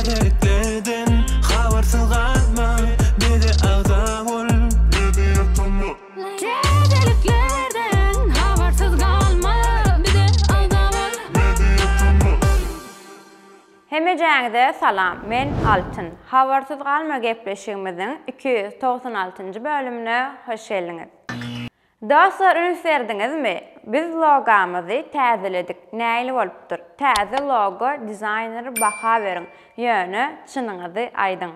Täzeliklerden habersız kalma, bizi ağda ol, bizi yapma. Täzeliklerden habersız kalma, bizi ağda ol, bizi yapma. Hemejäňize salam, men Altyn. Habersız kalma gepleşigimizin 296-njy bölümine hoş geldiňiz. Dostlar, ünserdinizmi? Biz logomyzy täzeledik. Näýli bolupdyr? Täze logo dizaynery baha berin. Ýöne çynyňyzy aýdyň.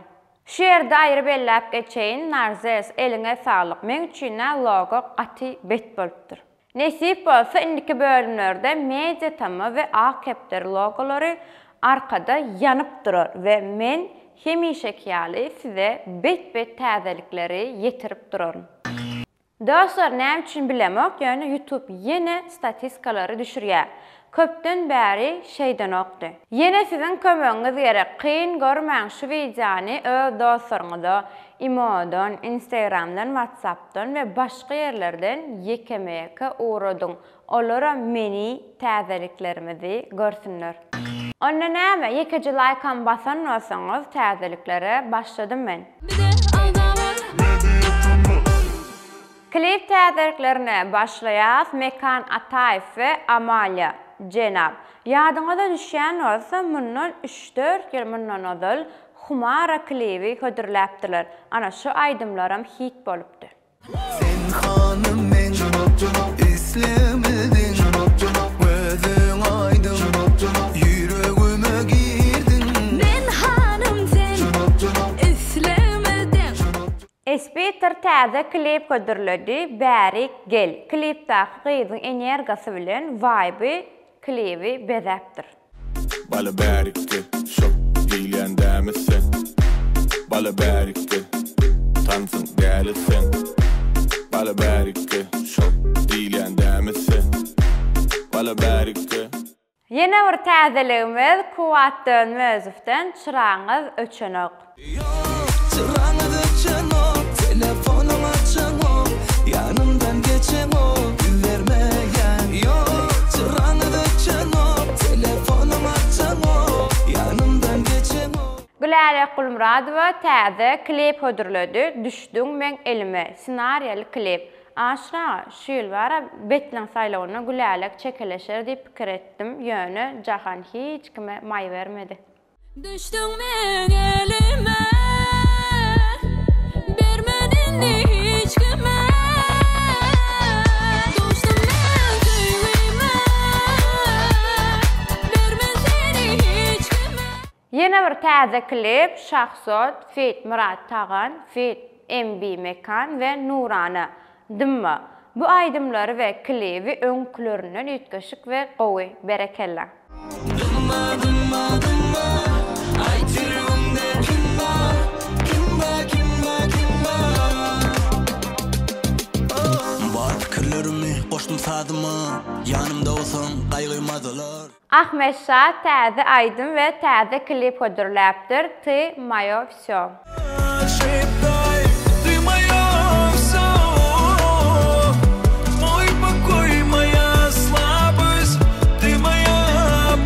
Şu ýerde aýry belläp geçeýin. Narzes, eline saglyk. Men üçin logo aty bet bolupdyr. Nesip bolsa indiki bölümlerde media tamy we A-Capter logolary arkada ýanyp durar we men hemişeki ýaly size bet täzelikleri ýetirip duraryn. Dostlar, näme üçin bilemek? Ýöne YouTube yeni statistikaları düşürýär. Köpden bäri şeýden okdy. Yine sizin kömegiňiz gerek. Kyn görmäň şu videony öz dostlaryňyza Imo'dan, Instagram'dan, WhatsApp'dan we başga ýerlerden ýekemeke uğradyň. Olara meni täzeliklerimizi görsünler. Onda näme? Ýekeci like-am basan bolsaňyz täzeliklere başladym men. Klip täzeliklerine başlaýas Mekan Ataev we Amalia Cenab. Ýadyňyza düşýän bolsa mundan 3-4 ýyl mundan ozal Humara klibi hödürläpdiler. Ana şu aýdymlaram hit bolupdy. Sen hanım men islemedin, gözüň aýdym, ýüregime girdin. Men hanım sen islemedin. Espeter täze klip hödürledi. Bäri gel. Klipdäki gyzyň energiýasy bilen vibe klibi bezäpdir. Bala bärikde şok diýlen dämesin. Bala bärikde tansın dälesin. Bala bärikde şok diýlen dämesin. Bala bärikde. Yine bir täzeligimiz Kuwatdan Mözüfden Çıraňyz öçenok. Çıraňyz öçenok, telefonum açanok, yanımdan geçenok, gül vermeýän. Çıraňyz öçenok, telefonum açanok, yanımdan geçenok. Güläle Gulmuradowa täze klip hödürledi. Düşdüň men elime. Senariýaly klip. Aşra şu ýyl bara betlen saýlawyna Güläle çekeleşer diýip pikir etdim. Ýöne jahan hiç kime maý bermedi. Düşdüň men elime, bermedin hiç kime. Düşdüm men süýgüme, bermen seni hiç kime. Yine bir täze klip Şahsot, Fit Murat Tagan, Fit MB Mekan we Nurana Dymma. Bu aýdymlary we klibi öňkülerinden ýetgeşik we gowy berekella. Bar pikirlerimi goşdum sadyma, yanımda olsaň gaýgymadylar. Ahmet Şah täze aýdym we täze klip hödürläpdir. Ty moё всё. Шептай, ты моё всё, мой покой, моя слабость, ты моя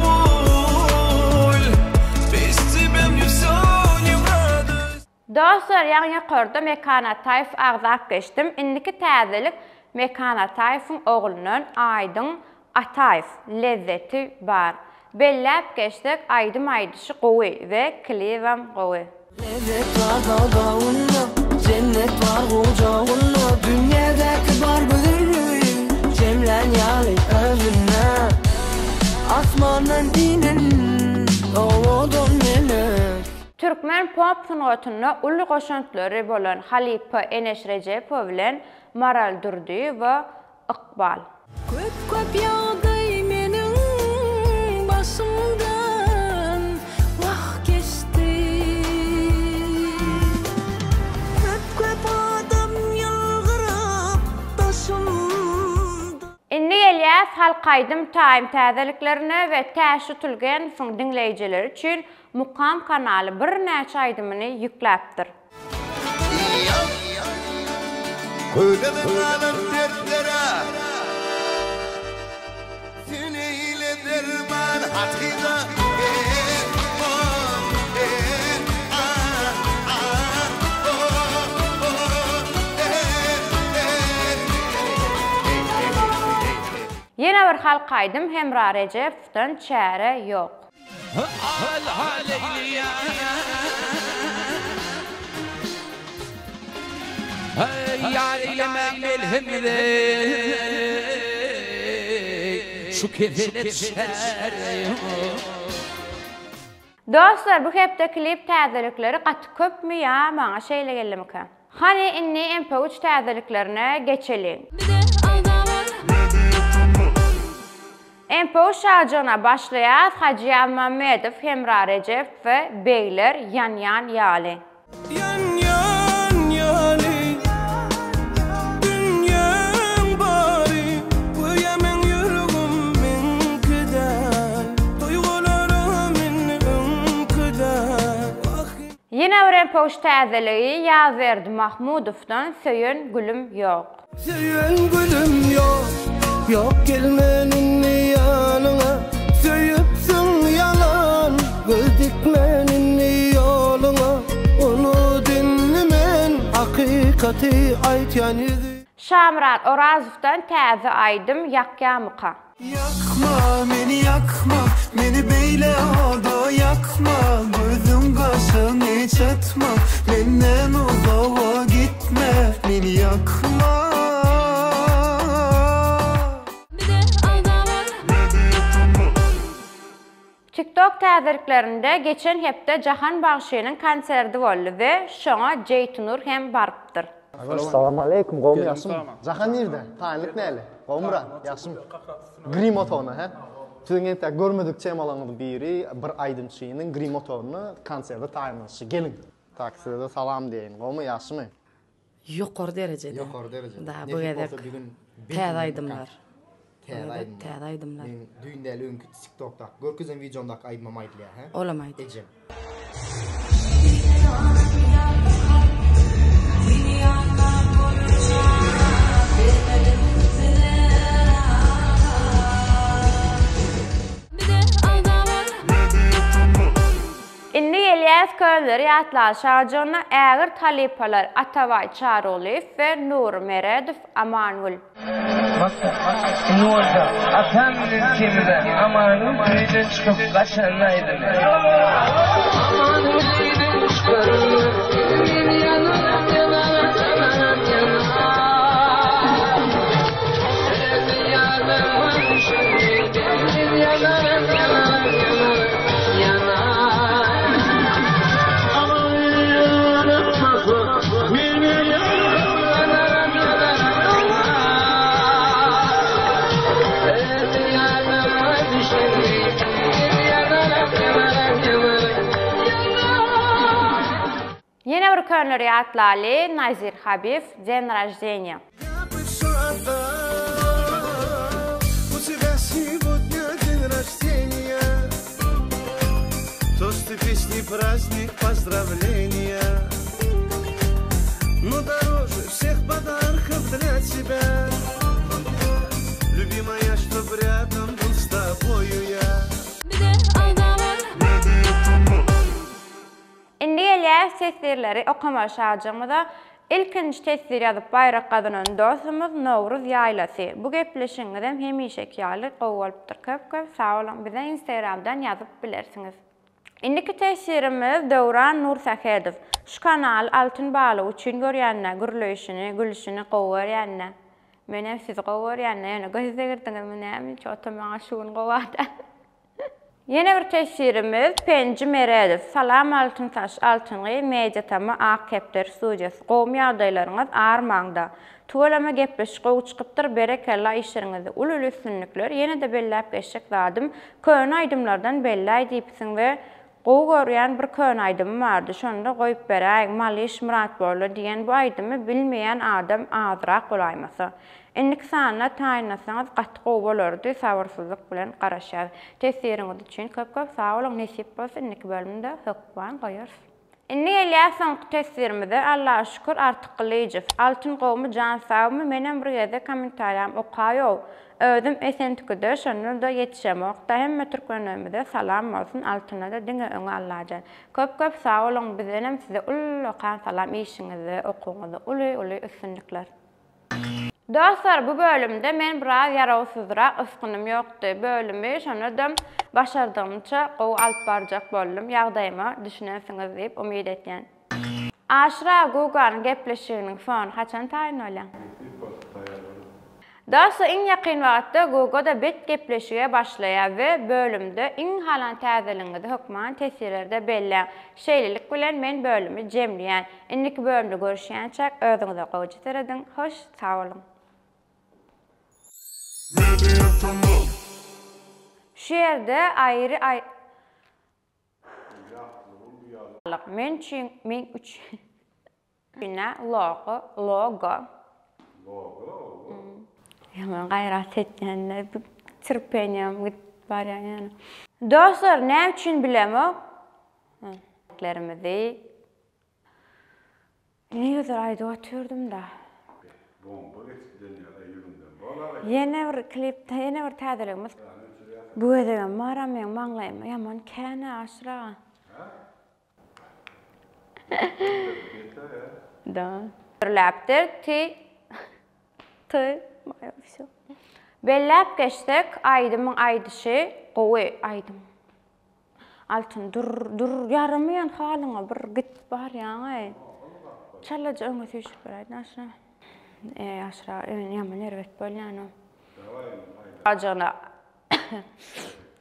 боль, без тебя мне всё не в радость. Dostlar, ýa-ni ýokarda Mekan Ataev agzap geçdim. Indiki täzelik Mekan Ataewyň oglunyň Aýdyn Ataev lezzeti bar. Belläp geçdik aýdym aýdyşy gowy we klibam gowy. Lezzet var dağında, cennet var kucağında. Dünyadaki bar gözünü cemlen yâli özüne. Asmandan inen doğudun melek. Türkmen pop sunatyna uly goşantlary bolan Halipa Enes Rejepow bilen Maral Durdy we Iqbal. Köp ýağdy meniň başymdan, wagt geçdi. Köp adam yılgırıp başımda. Indi gelýär Halkaýdym Time täzeliklerine we täşi tülgen soň dinleýijiler üçin Mukam kanaly bir näçe aýdymyny ýükläpdir. Ödemenin dertlere, seni ile derman hatırla. Yine bir halkaydım Hemra Recep'ten çare yok. Dostlar, bu hepde klip täzelikleri gaty köpmü ya? Maňa şeýle gelmeki. Hani inni MP3 täzeliklerine geçelim. MP3 şarjına başlaýar Hacı Mamedov, Hemra Recep ve beyler yan yan yali. Yan yan yali dünyam bari bu yemen yüreğim min kadar duygularım min kadar. Yine bir MP3 täzeligi Yazerdi Mahmudov'dan Söyün Gülüm Yok. Söyün gülüm yok, yok gelmenin yanına. Söyüpsün yalan, göz dikmenin yoluna. Onu dinlemen, hakikati ayt yanıdı. Şamrat Orazov'dan Täze aydım Yakyamyka. Yakma beni yakma, beni beyle oda yakma. Gözüm kaşını çatma, benden uzağa gitme. Beni yakma. TikTok täzeliklerinde geçen hepde Jahan Bagşynyň konserdi boldy we şoňa Jeytunur hem barıpdyr. Assalamu alaikum, qawmy ýaşym. Jahan nerede? Taýlyk näle? Qawmura, ýaşym. Grimotony, he? Tüňe tek görmedik çemalaňyň biri bir aýdym şeýiniň Grimotony konserdi taýlanýy. Gelin. Takside salam deyin. Qawmy ýaşymy? Yuqori derecede. Yuqori derecede. Da bu gedek täze aýdymlar. Täze aýdymlar. Men düýndäli öňkü TikTokda görkezem videomda aýdymam aýdylýar, he? Olamaydy. Ejem. Inni Elias Kölleri ýatlar şarjyna ägir talipalar Ataway Çarolyw we Nur Meredov Amanul. Nurda atam ülkemde amanın köyden çıkıp kaçanaydım. Amanın köyden çıkıp Yine bir Kölleri ýatlaly Nazir Habib День рождения. У тебя сегодня день рождения. Тосты, песни, праздник, поздравления. Но дороже всех подарков для тебя, любимая, чтоб рядом был с тобою я. Indi Elias tesirleri okuma şarjymyda ilkinji tesir ýazyp bayrak gazanan dostumuz Nowruz Ýaýlasy. Bu gepleşiňizem hemişek ýaly gowulypdyr. Köp sag bolun, bize Instagramdan ýazyp bilersiňiz. Indiki tesirimiz Dowran Nursahedow. Şu kanal altyn baly üçin görýänler gürleýişini, gülüşini gowurýanlar. Menem sizi gowurýanlar, ýöne gözde girdiňiz näme çoto maňa şuny gowada. Yine bir tesirimiz Penji Meredov. Salam altın taş altıngy media tama ak kepler sujes. Gowmy ýagdaýlaryňyz armanda. Tuvalama gepleşik gowy çykypdyr, berekella işleriňizde uly üstünlikler ýene de belläp geçjek zadym. Kön aýdymlardan belli aýdypsyň we gowy görýän bir kön aýdym bardy. Şonda goýup beräýik, Maliş Murat boldy diýen bu aýdymy bilmeýän adam azrak bolaýmasy. Enlik sanna taýnasaňyz gaty gowy bolardy, sabyrsyzlyk bilen garaşýar. Tesiriňiz üçin köp sag bolun, nesip bolsun, indiki bölümde hökman goýarys. Inni Elias'ın tesirimizde Allah'a şükür artyklýjy. Altyn gowmy jan sagmy menen bir ýerde kommentarýam okaýaw. Özüm esentikde şonu da ýetişemok. Da hemme türkmenimizde salam bolsun, altyna da diňe öňe Allah'jan. Köp sag bolun, bizenem size ullukan salam işiňizde, okuňyzda uly üstünlikler. Dostlar, bu bölümde men biraz yarawsyzrak ıskınım ýokdy. Bölümü şonadam başardymça gowy alyp barjak boldum. Ýagdaýyma düşünesiňiz diýip umyt etýän. Aşra Guganyň gepleşiginiň sonu haçan taýin bolan? Dostlar, iň ýakyn wagtda Guga da bet gepleşige başlaýar we bölümde iň halan täzeliňizde hökman tesirlerde belli şeýlelik bilen men bölümü jemleýän. Indiki bölümde görüşýänçek özüňize gowjy teredin. Hoş, sag bolun. Şu yerde ayrı men üç logo yaman gayrat etýänler çırpenýam bar ýany. Dostlar, näme üçin bilemo? Lerimizi ýa-da aýda oturdum da. Yine bir klipde, yine bir täzeligimiz. Bu edegen maram men maňlaýym. Ýaman käne aşra. Da. Lapter ti bellap geçtik. Aydymyň aýdyşy gowy aydym. Altyn dur ýaramaýan halyňa bir git bar ýaňy. Çalaja öňe düşüp beraýdy aşra. Aşra ýaman nerwet bolýan. Ajana.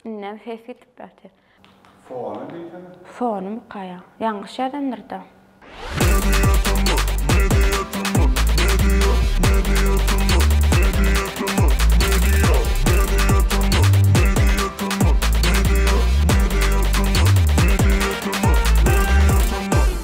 Ne ses gitip batdy. Fonum kaya. Ýangyş ýerdendir da.